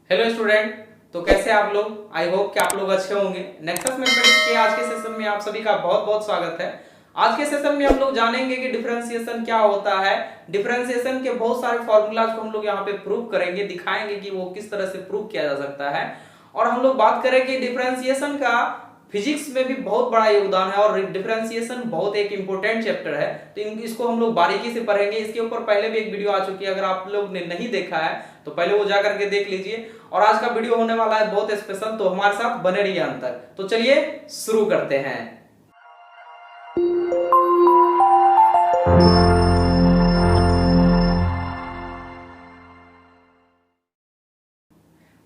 Hello student. तो कैसे आप लोग? आई होप कि आप लोग अच्छे होंगे। नेक्सस मैथमेटिक्स के आज के सेशन में आप सभी का बहुत बहुत स्वागत है। आज के सेशन में हम लोग जानेंगे कि डिफरेंशिएशन क्या होता है। डिफरेंशिएशन के बहुत सारे फॉर्मूलाज को हम लोग यहाँ पे प्रूव करेंगे, दिखाएंगे कि वो किस तरह से प्रूव किया जा सकता है। और हम लोग बात करेंगे डिफरेंशिएशन का फिजिक्स में भी बहुत बड़ा योगदान है और डिफरेंशिएशन बहुत एक इंपॉर्टेंट चैप्टर है, तो इसको हम लोग बारीकी से पढ़ेंगे। इसके ऊपर पहले भी एक वीडियो आ चुकी है, अगर आप लोग ने नहीं देखा है तो पहले वो जाकर के देख लीजिए। और आज का वीडियो होने वाला है बहुत स्पेशल, तो हमारे साथ बने रहिए अंत तक। तो चलिए शुरू करते हैं।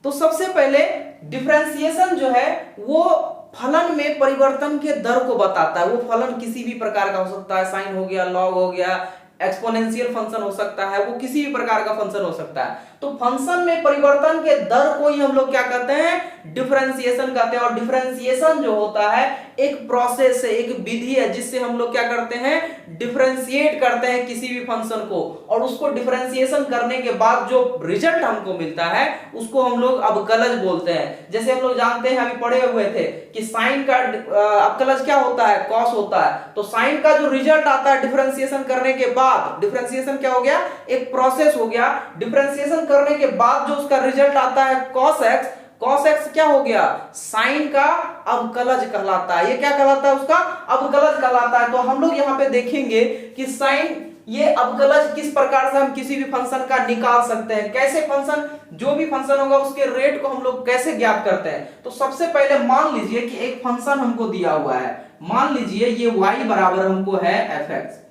तो सबसे पहले डिफरेंशिएशन जो है वो फलन में परिवर्तन के दर को बताता है। वो फलन किसी भी प्रकार का हो सकता है, साइन हो गया, लॉग हो गया, एक्सपोनेंशियल फंक्शन हो सकता है, वो किसी भी प्रकार का फंक्शन हो सकता है। तो फंक्शन में परिवर्तन के दर को ही हम लोग क्या कहते हैं? डिफरेंशिएशन कहते हैं। और डिफरेंशिएशन जो होता है एक प्रोसेस है, एक विधि है, जिससे हम लोग क्या करते हैं? डिफरेंशिएट करते हैं किसी भी फंक्शन को, और उसको डिफरेंशिएशन करने के बाद जो रिजल्ट हमको मिलता है उसको हम लोग अवकलज बोलते हैं। जैसे हम लोग जानते हैं, अभी पढ़े हुए थे कि साइन का अवकलज क्या होता है? कॉस होता है। तो साइन का जो रिजल्ट आता है डिफरेंशिएशन करने के बाद, डिफरेंशिएशन क्या हो गया? एक प्रोसेस हो गया। डिफरेंशिएशन करने के बाद जो उसका रिजल्ट आता है cos x, cos x क्या हो गया? साइन का अवकलज कहलाता है। ये क्या कहलाता है? उसका अवकलज कहलाता है। तो हम लोग यहाँ पे देखेंगे कि साइन ये अवकलज किस प्रकार से हम किसी भी फंक्शन का निकाल सकते हैं। कैसे फंक्शन, जो भी फंक्शन होगा उसके रेट को हम लोग कैसे ज्ञात करते हैं। तो सबसे पहले मान लीजिए कि एक फंक्शन हमको दिया हुआ है। मान लीजिए ये y बराबर हमको है fx,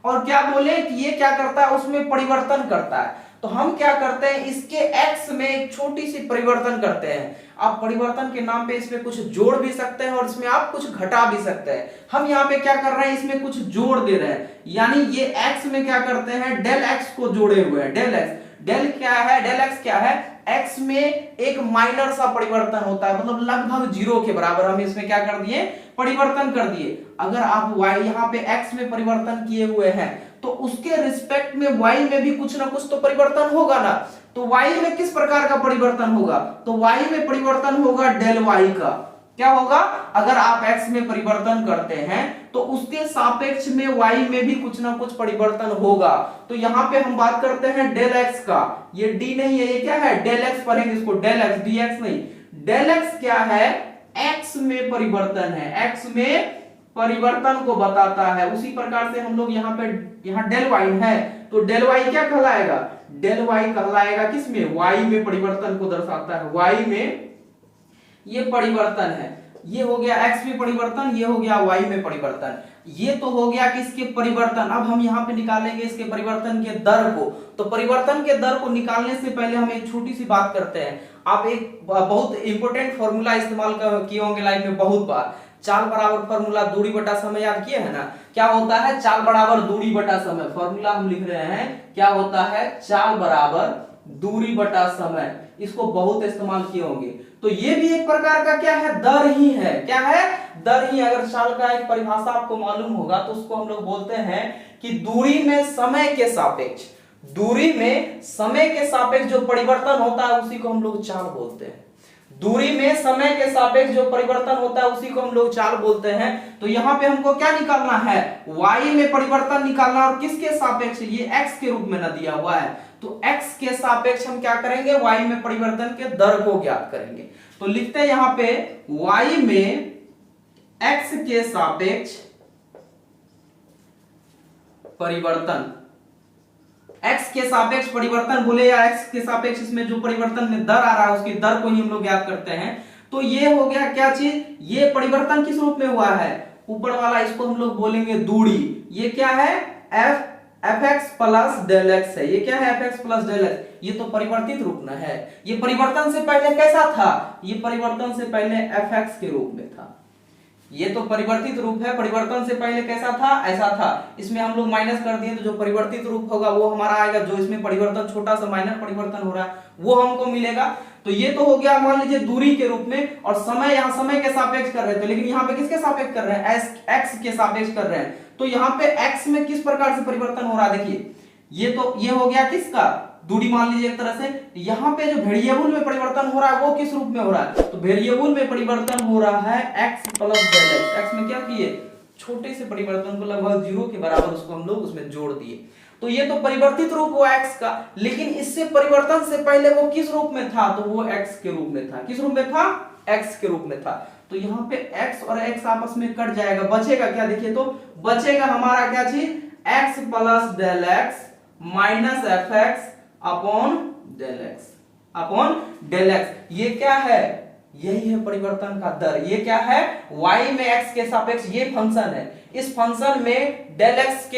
और क्या बोले कि ये क्या करता है? उसमें परिवर्तन करता है। तो हम क्या करते हैं? इसके x में एक छोटी सी परिवर्तन करते हैं। आप परिवर्तन के नाम पे इसमें कुछ जोड़ भी सकते हैं और इसमें आप कुछ घटा भी सकते हैं। हम यहाँ पे क्या कर रहे हैं? इसमें कुछ जोड़ दे रहे हैं, यानी ये x में क्या करते हैं? डेल x को जोड़े हुए हैं। डेल x, डेल क्या है? डेल x क्या है? x में एक माइनर सा परिवर्तन होता है, मतलब लगभग जीरो के बराबर हम इसमें क्या कर दिए? परिवर्तन कर दिए। अगर आप y यहाँ पे x में परिवर्तन किए हुए हैं तो उसके रिस्पेक्ट में y में भी कुछ ना कुछ तो परिवर्तन होगा ना। तो y में किस प्रकार का परिवर्तन होगा? तो y में परिवर्तन होगा डेल y का। क्या होगा? अगर आप x में परिवर्तन करते हैं तो उसके सापेक्ष में y में भी कुछ ना कुछ परिवर्तन होगा। तो यहाँ पे हम बात करते हैं डेल x का। ये d नहीं है, ये क्या है? डेल x पढ़ेंगे इसको, डेल x, dx नहीं। डेल x क्या है? x में परिवर्तन है, x में परिवर्तन को बताता है। उसी प्रकार से हम लोग यहाँ पे, यहाँ डेल y है तो डेल y क्या कहलाएगा? डेल y कहलाएगा किसमें? y में परिवर्तन को दर्शाता है। y में ये परिवर्तन है, ये हो गया x में परिवर्तन, ये हो गया y में परिवर्तन। ये तो हो गया कि इसके परिवर्तन। अब हम यहाँ पे निकालेंगे इसके परिवर्तन के दर को। तो परिवर्तन के दर को निकालने से पहले हम एक छोटी सी बात करते हैं। आप एक बहुत इंपॉर्टेंट फॉर्मूला इस्तेमाल किए होंगे लाइफ में बहुत बार। चाल बराबर फॉर्मूला दूरी बटा समय, याद किए है ना? क्या होता है? चाल बराबर दूरी बटा समय। फॉर्मूला हम लिख रहे हैं, क्या होता है? चाल बराबर दूरी बटा समय। इसको बहुत इस्तेमाल किए होंगे। तो ये भी एक प्रकार का क्या है? दर ही है। क्या है? दर ही। अगर चाल का एक परिभाषा आपको मालूम होगा तो उसको हम लोग बोलते हैं कि दूरी में समय के सापेक्ष, दूरी में समय के सापेक्ष जो परिवर्तन होता है उसी को हम लोग चाल बोलते हैं। दूरी में समय के सापेक्ष जो परिवर्तन होता है उसी को हम लोग चाल बोलते हैं। तो यहाँ पे हमको क्या निकालना है? y में परिवर्तन निकालना, और किसके सापेक्ष? ये x के रूप में न दिया हुआ है, तो x के सापेक्ष हम क्या करेंगे? y में परिवर्तन के दर को ज्ञात करेंगे। तो लिखते हैं यहाँ पे y में x के सापेक्ष परिवर्तन, x के सापेक्ष परिवर्तन बोले या x के सापेक्ष इसमें जो परिवर्तन में दर आ रहा है उसकी दर को ही हम लोग ज्ञात करते हैं। तो ये हो गया क्या चीज? ये परिवर्तन किस रूप में हुआ है? ऊपर वाला इसको हम लोग बोलेंगे दूरी। ये क्या है? fx प्लस डेल x है। ये क्या है? fx plus del x। ये तो परिवर्तित रूप में है। ये परिवर्तन से पहले कैसा था? ये परिवर्तन से पहले fx के रूप में था। ये तो परिवर्तित रूप है, परिवर्तन से पहले कैसा था? ऐसा था। इसमें हम लोग माइनस कर दिए तो जो परिवर्तित रूप होगा वो हमारा आएगा। जो इसमें परिवर्तन छोटा सा माइनर परिवर्तन हो रहा है वो हमको मिलेगा। तो ये तो हो गया मान लीजिए दूरी के रूप में, और समय यहाँ समय के सापेक्ष कर रहे थे, लेकिन यहाँ पे किसके सापेक्ष कर रहे हैं? x के सापेक्ष कर रहे हैं। तो यहाँ पे x में किस प्रकार से परिवर्तन हो रहा है? देखिए ये तो ये हो गया किसका? दूरी मान लीजिए एक तरह से। यहाँ पे जो वेरिएबल में परिवर्तन हो रहा है वो किस रूप में हो रहा है, तो वेरिएबल में परिवर्तन हो रहा है x plus del x. X में क्या किए, छोटे से परिवर्तन को लगभग 0 के बराबर उसको हम लोग उसमें जोड़ दिए। तो ये तो परिवर्तित रूप हुआ x का, लेकिन इससे परिवर्तन से पहले वो किस रूप में था, तो वो x के रूप में था। किस रूप में था, x के रूप में था। तो यहाँ पे x और x आपस में कट जाएगा, बचेगा क्या, देखिए तो बचेगा हमारा क्या चीज, x plus del x minus f x upon del x, upon del x. ये क्या है, यही है परिवर्तन का दर। ये क्या है, y में x के सापेक्ष ये फंक्शन है, इस फंक्शन में डेल x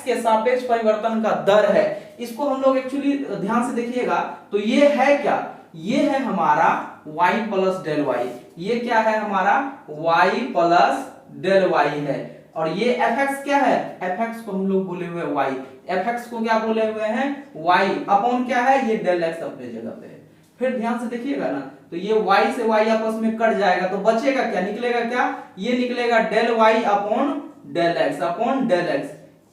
के सापेक्ष परिवर्तन का दर है। इसको हम लोग एक्चुअली ध्यान से देखिएगा तो ये है क्या, ये है हमारा y प्लस डेल y। ये क्या है हमारा y प्लस डेल y है, और ये fx क्या है, fx को हम लोग बोले हुए y, fx को क्या बोले हुए हैं y, अपॉन क्या है, ये डेल x अपने जगह पे है। फिर ध्यान से देखिएगा ना, तो ये y से y आपस में कट जाएगा, तो बचेगा क्या, निकलेगा क्या, ये निकलेगा del y upon del x, upon del x।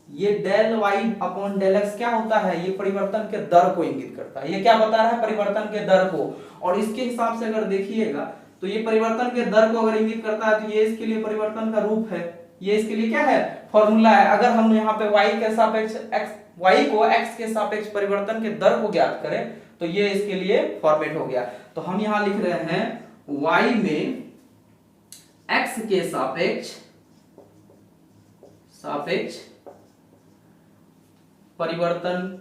ये del y upon del x क्या होता है, ये परिवर्तन के दर को इंगित करता है। ये क्या बता रहा है, परिवर्तन के दर को। और इसके हिसाब से अगर देखिएगा तो ये परिवर्तन के दर को अगर इंगित करता है तो ये इसके लिए परिवर्तन का रूप है, ये इसके लिए क्या है, फॉर्मूला है। अगर हम यहाँ पे y के सापेक्ष y को x के सापेक्ष परिवर्तन के दर को ज्ञात करें तो ये इसके लिए फॉर्मेट हो गया। तो हम यहां लिख रहे हैं y में x के सापेक्ष परिवर्तन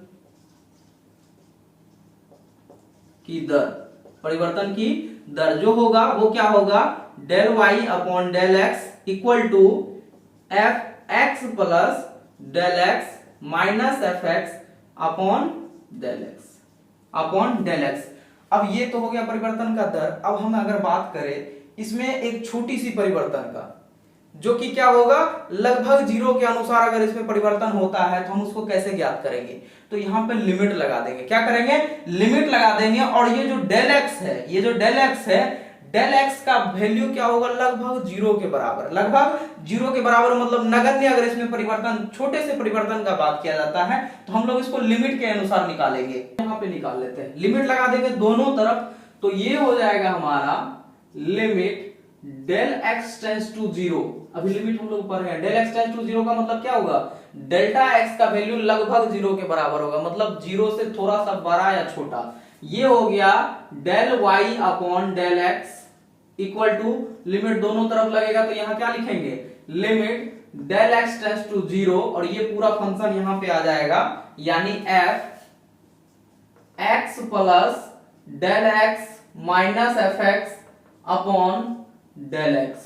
की दर, परिवर्तन की दर जो होगा वो क्या होगा, del y upon del x equal to f x plus del x minus f x upon del x, upon del x. अब ये तो हो गया परिवर्तन का दर। अब हम अगर बात करें इसमें एक छोटी सी परिवर्तन का, जो कि क्या होगा, लगभग 0 के अनुसार अगर इसमें परिवर्तन होता है तो हम उसको कैसे ज्ञात करेंगे, तो यहाँ पे लिमिट लगा देंगे। क्या करेंगे, लिमिट लगा देंगे। और ये जो डेल एक्स है, ये जो डेल एक्स है, डेल एक्स का वैल्यू क्या होगा, लगभग 0 के बराबर, लगभग 0 के बराबर मतलब नगण्य। अगर इसमें परिवर्तन, छोटे से परिवर्तन का बात किया जाता है तो हम लोग इसको लिमिट के अनुसार निकालेंगे। यहाँ पे निकाल लेते हैं, लिमिट लगा देंगे दोनों तरफ। तो ये हो जाएगा हमारा limit del x tends to 0। अभी लिमिट हम लोग पढ़ रहे हैं, डेल एक्स टेंस टू 0 का मतलब क्या होगा, डेल्टा एक्स का वैल्यू लगभग 0 के बराबर होगा, मतलब 0 से थोड़ा सा बड़ा या छोटा। ये हो गया del y upon del x equal to, limit दोनों तरफ लगेगा तो यहां क्या लिखेंगे, limit del x tends to 0, और ये पूरा फंक्शन यहां पे आ जाएगा, यानी f x plus del x minus f x upon del x.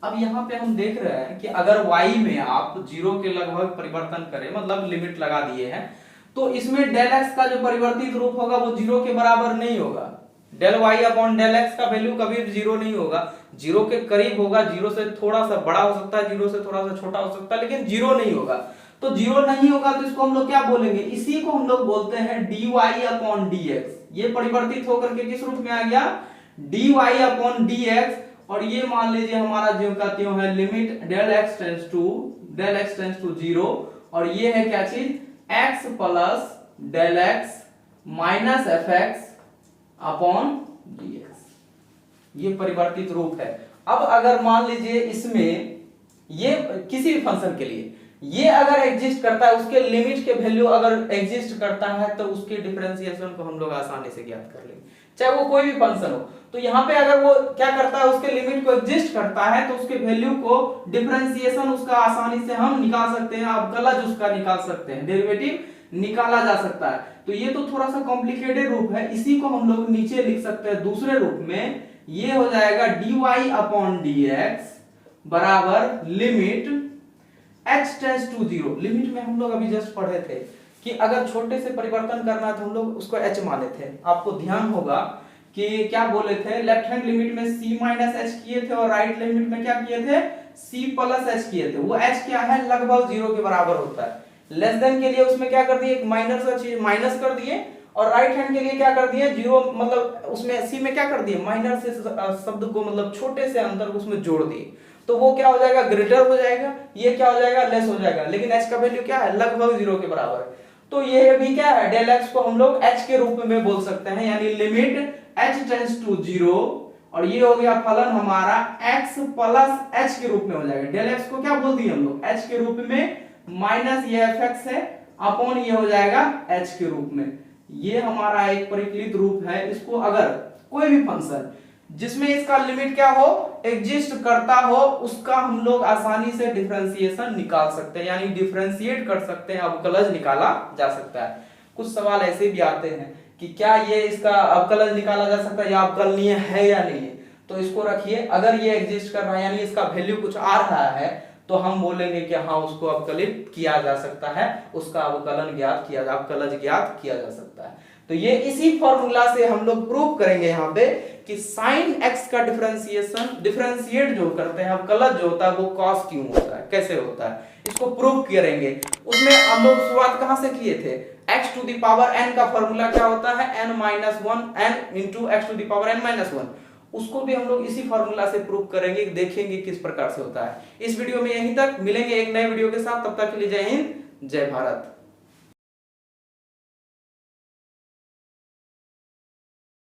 अब यहां पे हम देख रहे हैं कि अगर y में आप 0 के लगभग परिवर्तन करें, मतलब लिमिट लगा दिए हैं, तो इसमें डेल x का जो परिवर्तित रूप होगा वो 0 के बराबर नहीं होगा। Del y upon del x का वैल्यू कभी भी 0 नहीं होगा, 0 के करीब होगा, 0 से थोड़ा सा बड़ा हो सकता है, 0 से थोड़ा सा छोटा हो सकता है, लेकिन 0 नहीं होगा। तो 0 नहीं होगा तो इसको हम लोग क्या बोलेंगे, इसी को हम लोग बोलते हैं dy अपॉन dx। ये परिवर्तित होकर के किस रूप में आ गया, dy अपॉन dx। और ये मान लीजिए हमारा जो का त्यों है limit del x tends to 0, और ये है क्या चीज, x plus del x minus f x upon dx। ये परिवर्तित रूप है। अब अगर मान लीजिए इसमें ये किसी भी फंक्शन के लिए ये अगर एग्जिस्ट करता है, उसके लिमिट के वैल्यू अगर एग्जिस्ट करता है तो उसके डिफरेंशिएशन को हम लोग आसानी से ज्ञात कर लेंगे, चाहे वो कोई भी फंक्शन हो। तो यहाँ पे अगर वो क्या करता है, उसके लिमिट को एग्जिस्ट करता है तो उसके वैल्यू को डिफरेंशिएशन उसका आसानी से हम निकाल सकते हैं, अवकलज उसका निकाल सकते हैं, डेरिवेटिव निकाला जा सकता है। तो ये तो थोड़ा सा कॉम्प्लिकेटेड रूप है, इसी को हम लोग नीचे लिख सकते हैं दूसरे रूप में। ये हो जाएगा dy अपॉन dx बराबर limit h tends to 0। Limit में हम लोग अभी जस्ट पढ़े थे कि अगर छोटे से परिवर्तन करना है तो हम लोग उसको h माने थे। आपको ध्यान होगा कि क्या बोले थे, लेफ्ट हैंड लिमिट में c माइनस h किए थे और राइट लिमिट में क्या किए थे, c प्लस h किए थे। वो h क्या है, लगभग 0 के बराबर होता है। लेस देन के लिए उसमें क्या कर दिए, एक माइनस का चीज माइनस कर दिए, और राइट हैंड के लिए क्या कर दिए, 0 मतलब उसमें c में क्या कर दिए, माइनस से शब्द को मतलब छोटे से अंतर को उसमें जोड़ दिए। तो वो क्या हो जाएगा, ग्रेटर हो जाएगा, ये क्या हो जाएगा, लेस हो जाएगा। लेकिन h का वैल्यू क्या है, लगभग 0 के बराबर है। तो ये भी क्या है, डेल एक्स को हम लोग h के रूप में बोल सकते हैं, यानी लिमिट h टेंड्स टू 0, और ये हो गया फलन हमारा x प्लस h के रूप में हो जाएगा। डेल एक्स को क्या बोल दिए हम लोग, h के रूप में, माइनस ये fx है अपॉन ये हो जाएगा h के रूप में। ये हमारा एक परिकलित रूप है। इसको अगर कोई भी फंक्शन जिसमें इसका लिमिट क्या हो, एग्जिस्ट करता हो, उसका हम लोग आसानी से डिफरेंशिएशन निकाल सकते हैं, यानी डिफरेंशिएट कर सकते हैं, अवकलज निकाला जा सकता है। कुछ सवाल ऐसे भी आते हैं कि क्या ये इसका अवकलज निकाला जा सकता है या अवकलनीय है या नहीं है, तो इसको रखिए, अगर ये एग्जिस्ट कर रहा है यानी इसका वैल्यू कुछ आ रहा है, तो हम बोलेंगे कि हाँ उसको अवकलित किया जा सकता है, उसका अवकलन ज्ञात किया, अवकलज ज्ञात किया जा सकता है। तो ये इसी फॉर्मूला से हम लोग प्रूव करेंगे यहाँ पे कि साइन x का डिफरेंशिएट जो करते हैं, अवकलज जो होता है वो cos क्यों होता है, कैसे होता है, इसको प्रूव करेंगे। उसमें हम लोग शुरुआत कहां से किए थे, x to the power n का फॉर्मूला क्या होता है, n minus 1 n into x to the power n minus 1, उसको भी हम लोग इसी फॉर्मूला से प्रूव करेंगे, देखेंगे किस प्रकार से होता है। इस वीडियो में यहीं तक, मिलेंगे एक नए वीडियो के साथ, तब तक के लिए जय हिंद जय भारत।